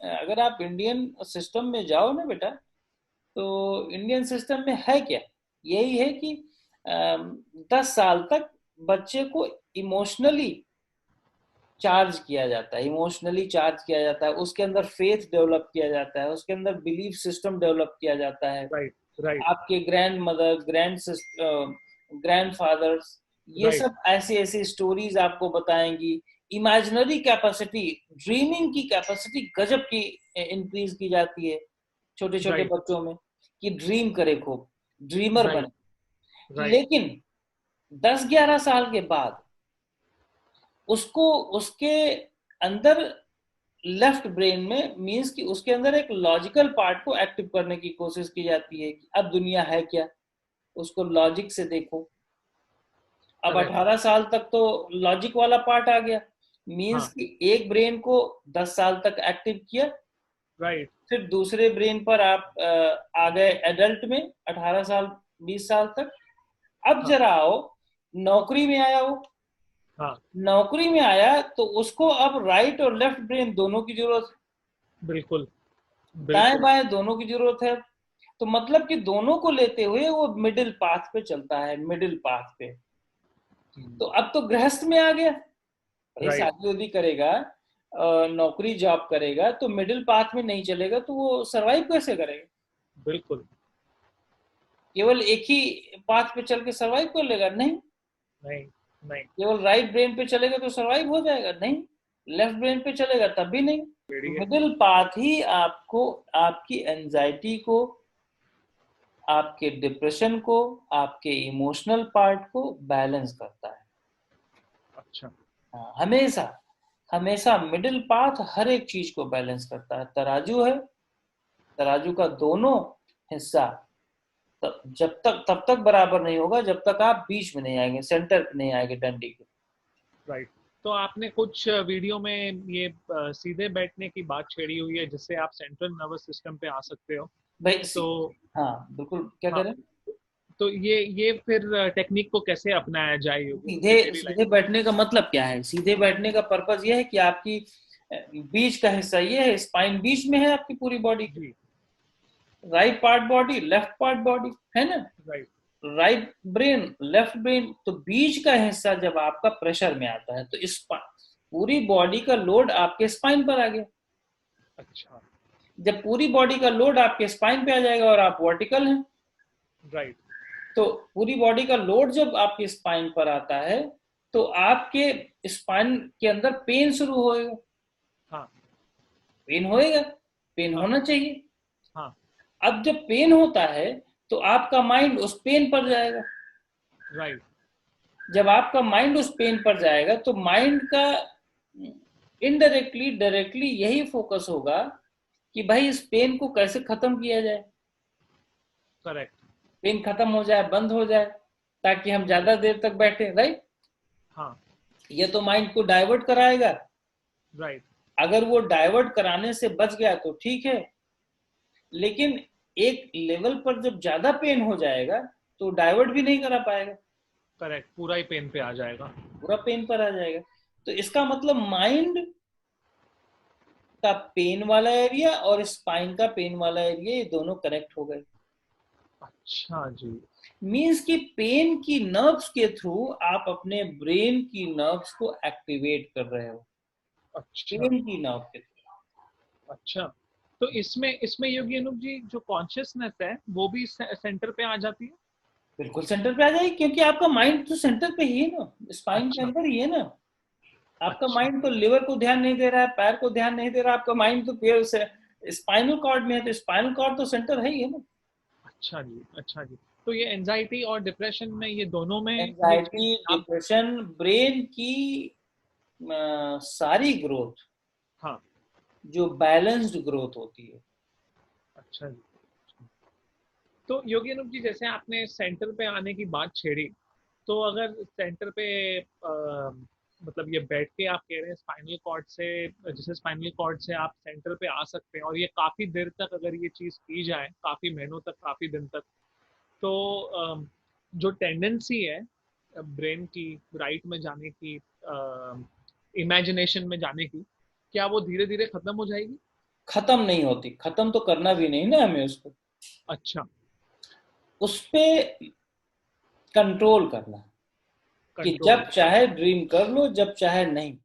अगर आप Indian system में जाओ ना बेटा, तो इंडियन सिस्टम में है क्या, यही है कि 10 साल तक बच्चे को इमोशनली चार्ज किया जाता है, इमोशनली चार्ज किया जाता है, उसके अंदर फेथ डेवलप किया जाता है, उसके अंदर बिलीफ सिस्टम डेवलप किया जाता है। राइट राइट आपके ग्रैंड मदर, ग्रैंड फादर्स, ये राइट सब ऐसी ऐसी स्टोरीज आपको बताएंगी। इमेजिनरी कैपेसिटी, ड्रीमिंग की कैपेसिटी गजब की इंक्रीज की जाती है छोटे छोटे राइट बच्चों में, कि ड्रीम करे, खूब ड्रीमर राइट बने। राइट। लेकिन 10-11 साल के बाद उसको उसके अंदर लेफ्ट ब्रेन में, मींस कि उसके अंदर एक लॉजिकल पार्ट को एक्टिव करने की कोशिश की जाती है कि अब दुनिया है क्या, उसको लॉजिक से देखो। अब करेक्ट। 18 साल तक तो लॉजिक वाला पार्ट आ गया, मींस हाँ। कि एक ब्रेन को 10 साल तक एक्टिव किया, राइट। फिर दूसरे ब्रेन पर आप आ गए एडल्ट में, 18 साल 20 साल तक। अब हाँ। जरा आओ, नौकरी में आया वो, हाँ। नौकरी में आया तो उसको अब राइट और लेफ्ट ब्रेन दोनों की जरूरत है, बिल्कुल दाएं बिल्कुल। बाएं दोनों की जरूरत है। तो मतलब कि दोनों को लेते हुए वो मिडिल पाथ पे चलता है, मिडिल पाथ पे। तो अब तो गृहस्थ में आ गया, भाई राइट। शादी वादी करेगा, नौकरी जॉब करेगा, तो मिडिल पाथ में नहीं चलेगा तो वो सरवाइव कैसे करेगा? बिल्कुल। केवल एक ही पाथ पे चल के सरवाइव कर लेगा? नहीं। नहीं नहीं। केवल राइट ब्रेन पे चलेगा तो सरवाइव हो जाएगा? नहीं। लेफ्ट ब्रेन पे चलेगा तब भी नहीं। बढ़िया। मिडिल पाथ ही आपको, आपकी एंजाइटी को, आपके डिप्रेशन को, आपके इमोशनल पार्ट को बैलेंस करता है। अच्छा। हाँ, हमेशा हमेशा मिडिल पाथ हर एक चीज को बैलेंस करता है। तराजू है, तराजू का दोनों हिस्सा तब तक बराबर नहीं होगा जब तक आप बीच में नहीं आएंगे, सेंटर पे नहीं आएंगे डंडी के। राइट। तो आपने कुछ वीडियो में ये सीधे बैठने की बात छेड़ी हुई है जिससे आप सेंट्रल नर्वस सिस्टम पे आ सकते हो। भाई तो हाँ बिल्कुल, क्या हाँ, करें? तो ये फिर टेक्निक को कैसे अपनाया जाए योगी सीधे की डेली लाइफ सीधे बैठने का मतलब क्या है? सीधे बैठने का पर्पज यह है कि आपकी बीच का हिस्सा ये है, स्पाइन बीच में है आपकी पूरी बॉडी में? के, जी। Right part body, left part body, है ना? Right. Right brain, left brain, तो बीच का हिस्सा जब आपका प्रेशर में आता है तो इस पूरी बॉडी का लोड आपके स्पाइन पर आ गया। अच्छा। जब पूरी बॉडी का लोड आपके स्पाइन पे आ जाएगा और आप वर्टिकल हैं, राइट। तो पूरी बॉडी का लोड जब आपके स्पाइन पर आता है तो आपके स्पाइन के अंदर पेन शुरू होएगा। हाँ। पेन होएगा, पेन हाँ। होना चाहिए। हाँ। अब जब पेन होता है तो आपका माइंड उस पेन पर जाएगा। राइट। जब आपका माइंड उस पेन पर जाएगा तो माइंड का इनडायरेक्टली डायरेक्टली यही फोकस होगा कि भाई इस पेन को कैसे खत्म किया जाए, करेक्ट। पेन खत्म हो जाए, बंद हो जाए, ताकि हम ज्यादा देर तक बैठे, राइट? हाँ। ये तो माइंड को डाइवर्ट कराएगा। राइट। अगर वो डाइवर्ट कराने से बच गया तो ठीक है, लेकिन एक लेवल पर जब ज्यादा पेन हो जाएगा तो डाइवर्ट भी नहीं करा पाएगा, करेक्ट, पूरा ही पेन पे आ जाएगा। पूरा पेन पर आ जाएगा। तो इसका मतलब माइंड का पेन वाला एरिया और स्पाइन का पेन वाला एरिया, ये दोनों कनेक्ट हो गए। अच्छा जी। मींस कि पेन की नर्व्स के थ्रू आप अपने ब्रेन की नर्व्स को एक्टिवेट कर रहे हो, अच्छा। पेन की नर्व के थ्रू। अच्छा। तो इसमें इसमें योगी अनूप जी जो कॉन्शियसनेस है वो भी सेंटर पे आ जाती है? बिल्कुल सेंटर पे आ जाएगी, क्योंकि आपका माइंड तो सेंटर पे ही है ना, स्पाइन के अच्छा। अंदर ही है ना। आपका अच्छा। माइंड तो लिवर को ध्यान नहीं दे रहा है, पैर को ध्यान नहीं दे रहा, आपका माइंड तो पैर से स्पाइनल कॉर्ड में है, तो स्पाइनल कॉर्ड तो सेंटर है ही है ना। अच्छा जी। अच्छा जी। तो ये एनजाइटी और डिप्रेशन में ये दोनों में ये चीज एंजाइटी, आप। डिप्रेशन, ब्रेन की सारी ग्रोथ हाँ। जो बैलेंस्ड ग्रोथ होती है। अच्छा जी। तो योगी अनूप जी जैसे आपने सेंटर पे आने की बात छेड़ी, तो अगर सेंटर पे मतलब ये बैठ के आप कह रहे हैं स्पाइनल कॉर्ड से, जैसे स्पाइनल कॉर्ड से आप सेंटर पे आ सकते हैं और ये काफी देर तक अगर ये चीज की जाए, काफी महीनों तक, काफी दिन तक, तो जो टेंडेंसी है ब्रेन की राइट में जाने की, इमेजिनेशन में जाने की, क्या वो धीरे धीरे खत्म हो जाएगी? खत्म नहीं होती, खत्म तो करना भी नहीं ना हमें उसको, अच्छा। उस पे कंट्रोल करना कि कंट्रोल। जब चाहे ड्रीम कर लो, जब चाहे नहीं।